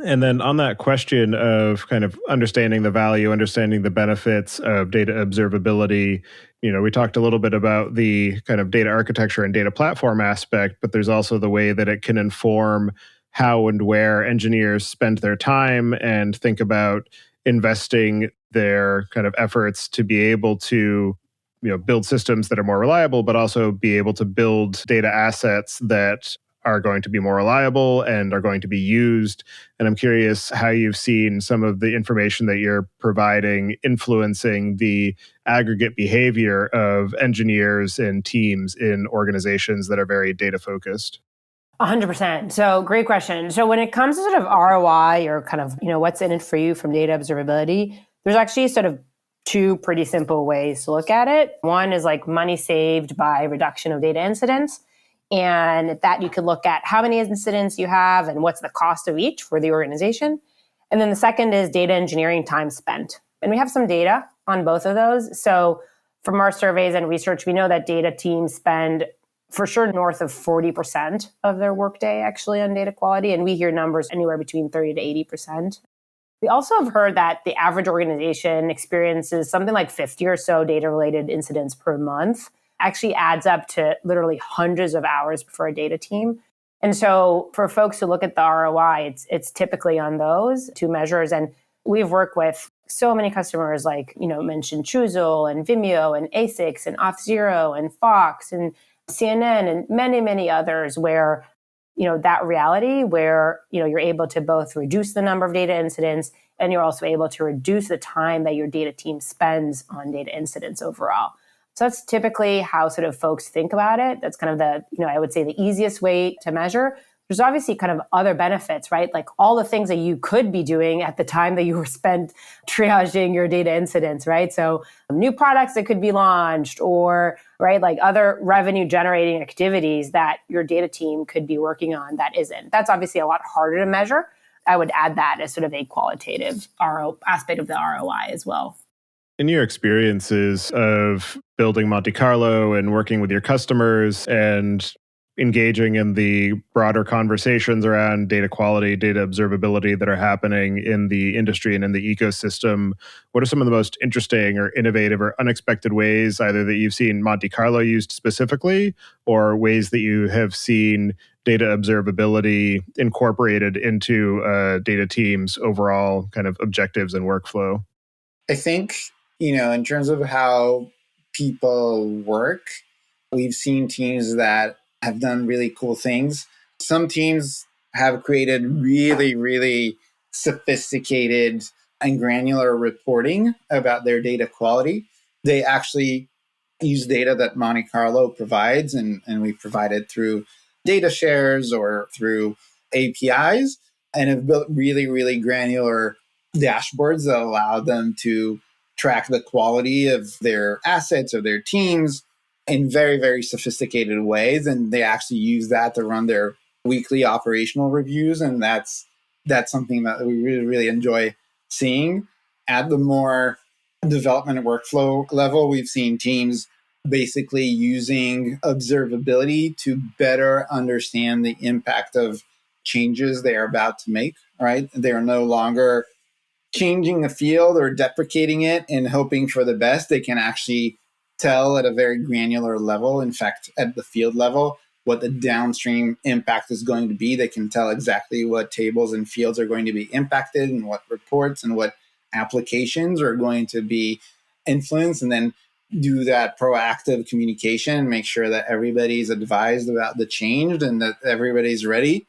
And then on that question of kind of understanding the value, understanding the benefits of data observability, we talked a little bit about the kind of data architecture and data platform aspect, but there's also the way that it can inform how and where engineers spend their time and think about investing their kind of efforts to be able to build systems that are more reliable, but also be able to build data assets that are going to be more reliable and are going to be used. And I'm curious how you've seen some of the information that you're providing influencing the aggregate behavior of engineers and teams in organizations that are very data focused. 100%. So great question. So when it comes to sort of ROI or kind of, what's in it for you from data observability, there's actually sort of two pretty simple ways to look at it. One is like money saved by reduction of data incidents. And that you could look at how many incidents you have and what's the cost of each for the organization. And then the second is data engineering time spent. And we have some data on both of those. So from our surveys and research, we know that data teams spend for sure north of 40% of their workday actually on data quality. And we hear numbers anywhere between 30 to 80%. We also have heard that the average organization experiences something like 50 or so data-related incidents per month. Actually adds up to literally hundreds of hours for a data team. And so for folks who look at the ROI, it's typically on those two measures. And we've worked with so many customers like, mentioned Choozle and Vimeo and ASICS and Auth0 and Fox and CNN and many, many others where, that reality where, you're able to both reduce the number of data incidents and you're also able to reduce the time that your data team spends on data incidents overall. So that's typically how sort of folks think about it. That's kind of the, I would say the easiest way to measure. There's obviously kind of other benefits, right? Like all the things that you could be doing at the time that you were spent triaging your data incidents, right? So new products that could be launched or, right, like other revenue generating activities that your data team could be working on that isn't. That's obviously a lot harder to measure. I would add that as sort of a qualitative aspect of the ROI as well. In your experiences of building Monte Carlo and working with your customers and engaging in the broader conversations around data quality, data observability that are happening in the industry and in the ecosystem, what are some of the most interesting or innovative or unexpected ways either that you've seen Monte Carlo used specifically or ways that you have seen data observability incorporated into data teams' overall kind of objectives and workflow? I think, in terms of how people work, we've seen teams that have done really cool things. Some teams have created really, really sophisticated and granular reporting about their data quality. They actually use data that Monte Carlo provides, and we provide it through data shares or through APIs, and have built really, really granular dashboards that allow them to track the quality of their assets or their teams in very, very sophisticated ways. And they actually use that to run their weekly operational reviews. And that's something that we really, really enjoy seeing. At the more development workflow level, we've seen teams basically using observability to better understand the impact of changes they are about to make, right? They are no longer changing a field or deprecating it and hoping for the best. They can actually tell at a very granular level, in fact, at the field level, what the downstream impact is going to be. They can tell exactly what tables and fields are going to be impacted and what reports and what applications are going to be influenced. And then do that proactive communication, make sure that everybody's advised about the change and that everybody's ready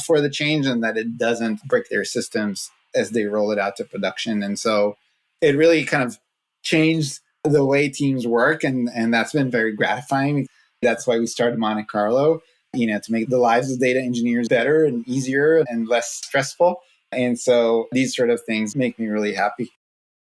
for the change and that it doesn't break their systems as they roll it out to production. And so it really kind of changed the way teams work. And that's been very gratifying. That's why we started Monte Carlo, to make the lives of data engineers better and easier and less stressful. And so these sort of things make me really happy.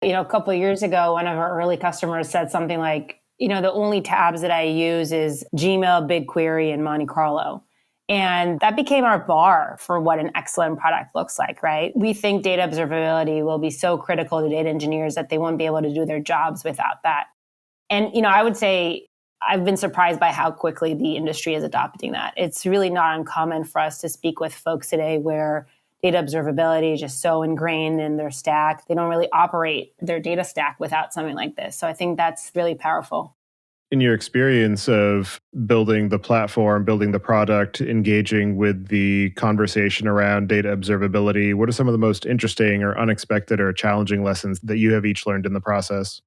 A couple of years ago, one of our early customers said something like, the only tabs that I use is Gmail, BigQuery, and Monte Carlo. And that became our bar for what an excellent product looks like, right? We think data observability will be so critical to data engineers that they won't be able to do their jobs without that. And, I would say I've been surprised by how quickly the industry is adopting that. It's really not uncommon for us to speak with folks today where data observability is just so ingrained in their stack. They don't really operate their data stack without something like this. So I think that's really powerful. In your experience of building the platform, building the product, engaging with the conversation around data observability, what are some of the most interesting or unexpected or challenging lessons that you have each learned in the process?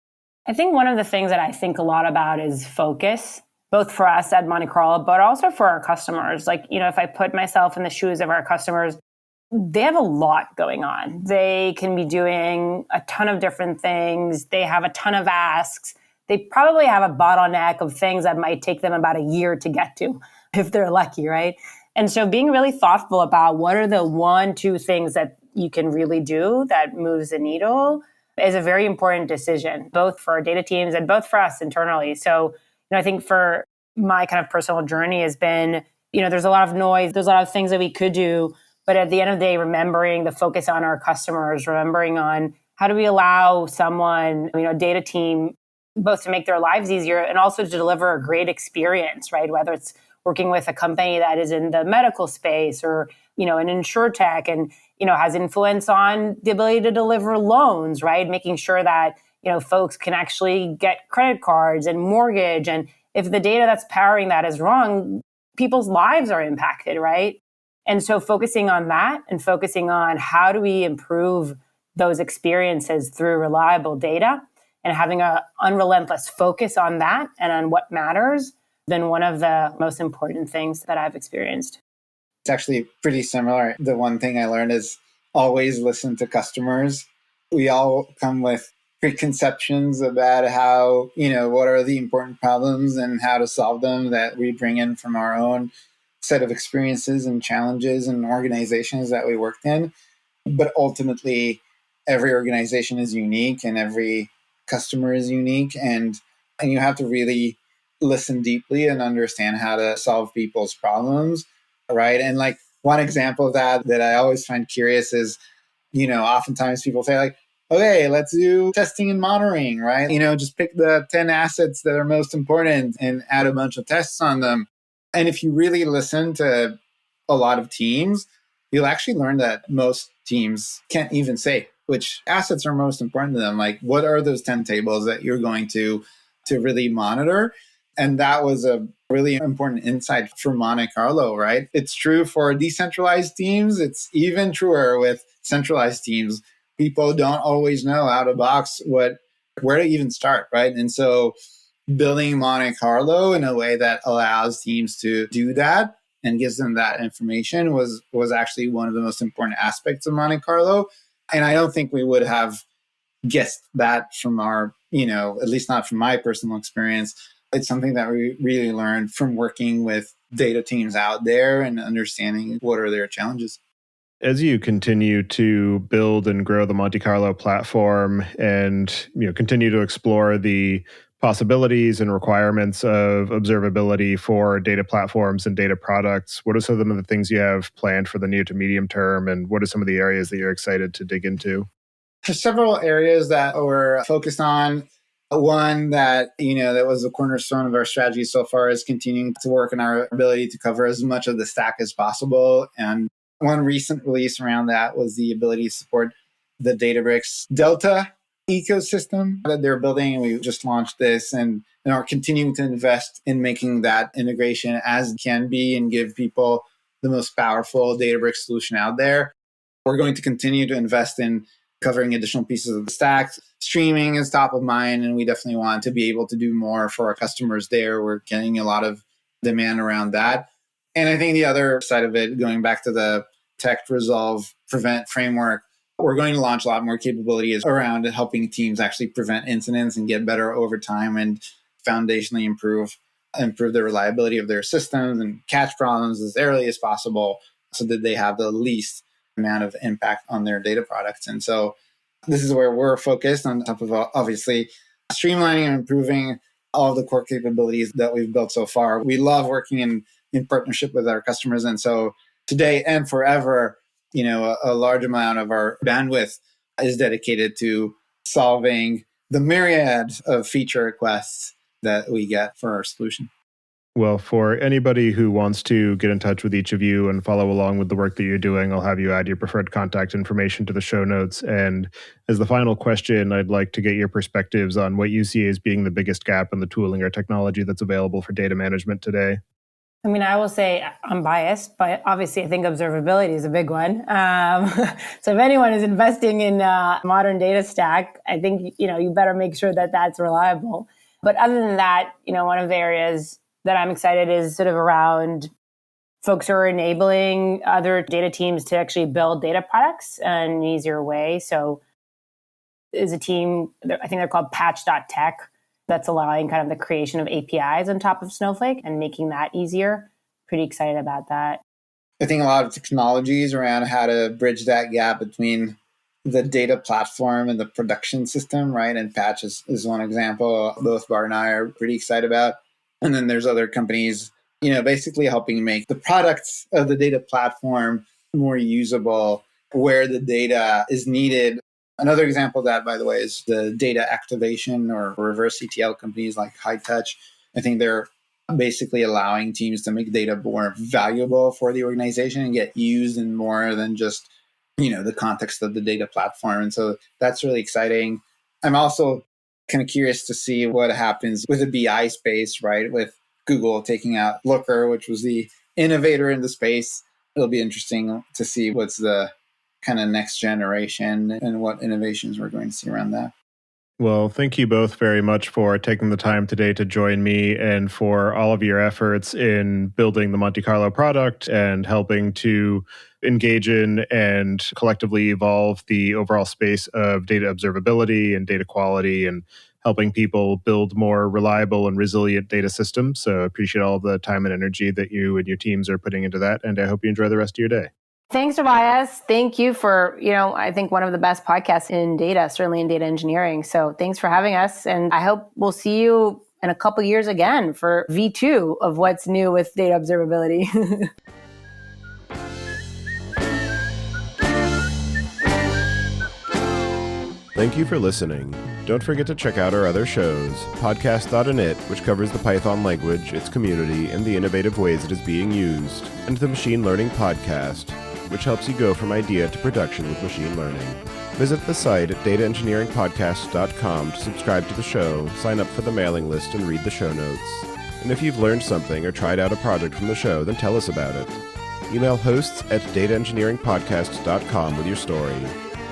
I think one of the things that I think a lot about is focus, both for us at Monte Carlo, but also for our customers. Like, if I put myself in the shoes of our customers, they have a lot going on. They can be doing a ton of different things. They have a ton of asks. They probably have a bottleneck of things that might take them about a year to get to if they're lucky, right? And so being really thoughtful about what are the 1-2 things that you can really do that moves the needle is a very important decision, both for our data teams and both for us internally. So, I think for my kind of personal journey has been, there's a lot of noise, there's a lot of things that we could do, but at the end of the day, remembering the focus on our customers, remembering on how do we allow someone, a data team, both to make their lives easier and also to deliver a great experience, right? Whether it's working with a company that is in the medical space or, an insurtech and, has influence on the ability to deliver loans, right? Making sure that, folks can actually get credit cards and mortgage. And if the data that's powering that is wrong, people's lives are impacted, right? And so focusing on that and focusing on how do we improve those experiences through reliable data and having an unrelentless focus on that and on what matters, been one of the most important things that I've experienced. It's actually pretty similar. The one thing I learned is always listen to customers. We all come with preconceptions about how, what are the important problems and how to solve them that we bring in from our own set of experiences and challenges and organizations that we worked in. But ultimately, every organization is unique and every customer is unique. And you have to really listen deeply and understand how to solve people's problems, right? And like one example of that I always find curious is, oftentimes people say like, okay, let's do testing and monitoring, right? Just pick the 10 assets that are most important and add a bunch of tests on them. And if you really listen to a lot of teams, you'll actually learn that most teams can't even say which assets are most important to them. Like, what are those 10 tables that you're going to really monitor? And that was a really important insight for Monte Carlo, right? It's true for decentralized teams. It's even truer with centralized teams. People don't always know out of the box where to even start, right? And so building Monte Carlo in a way that allows teams to do that and gives them that information was actually one of the most important aspects of Monte Carlo. And I don't think we would have guessed that from our, at least not from my personal experience. It's something that we really learned from working with data teams out there and understanding what are their challenges. As you continue to build and grow the Monte Carlo platform and continue to explore the possibilities and requirements of observability for data platforms and data products, what are some of the things you have planned for the near to medium term, and what are some of the areas that you're excited to dig into? There's several areas that we're focused on. One that, that was the cornerstone of our strategy so far is continuing to work on our ability to cover as much of the stack as possible. And one recent release around that was the ability to support the Databricks Delta ecosystem that they're building. We just launched this and are continuing to invest in making that integration as it can be and give people the most powerful Databricks solution out there. We're going to continue to invest in covering additional pieces of the stack. Streaming is top of mind, and we definitely want to be able to do more for our customers there. We're getting a lot of demand around that. And I think the other side of it, going back to the detect, resolve, prevent framework, we're going to launch a lot more capabilities around helping teams actually prevent incidents and get better over time and foundationally improve the reliability of their systems and catch problems as early as possible so that they have the least amount of impact on their data products. And so this is where we're focused on top of obviously streamlining and improving all of the core capabilities that we've built so far. We love working in partnership with our customers. And so today and forever, a large amount of our bandwidth is dedicated to solving the myriad of feature requests that we get for our solution. Well, for anybody who wants to get in touch with each of you and follow along with the work that you're doing, I'll have you add your preferred contact information to the show notes. And as the final question, I'd like to get your perspectives on what you see as being the biggest gap in the tooling or technology that's available for data management today. I mean, I will say I'm biased, but obviously I think observability is a big one. So if anyone is investing in a modern data stack, I think, you better make sure that that's reliable. But other than that, one of the areas that I'm excited is sort of around folks who are enabling other data teams to actually build data products in an easier way. So there's a team, I think they're called patch.tech, that's allowing kind of the creation of APIs on top of Snowflake and making that easier. Pretty excited about that. I think a lot of technologies around how to bridge that gap between the data platform and the production system, right? And Patch is one example. Both Barr and I are pretty excited about. And then there's other companies, basically helping make the products of the data platform more usable where the data is needed. Another example of that, by the way, is the data activation or reverse ETL companies like High Touch. I think they're basically allowing teams to make data more valuable for the organization and get used in more than just, the context of the data platform. And so that's really exciting. I'm also kind of curious to see what happens with the BI space, right? With Google taking out Looker, which was the innovator in the space. It'll be interesting to see what's the kind of next generation and what innovations we're going to see around that. Well, thank you both very much for taking the time today to join me and for all of your efforts in building the Monte Carlo product and helping to engage in and collectively evolve the overall space of data observability and data quality and helping people build more reliable and resilient data systems. So I appreciate all of the time and energy that you and your teams are putting into that. And I hope you enjoy the rest of your day. Thanks, Tobias. Thank you for, I think one of the best podcasts in data, certainly in data engineering. So thanks for having us. And I hope we'll see you in a couple years again for V2 of what's new with data observability. Thank you for listening. Don't forget to check out our other shows, Podcast.init, which covers the Python language, its community, and the innovative ways it is being used, and the Machine Learning Podcast, which helps you go from idea to production with machine learning. Visit the site at dataengineeringpodcast.com to subscribe to the show, sign up for the mailing list, and read the show notes. And if you've learned something or tried out a project from the show, then tell us about it. Email hosts at dataengineeringpodcast.com with your story.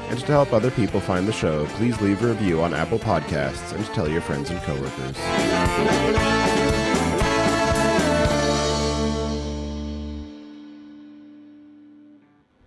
And to help other people find the show, please leave a review on Apple Podcasts and tell your friends and coworkers.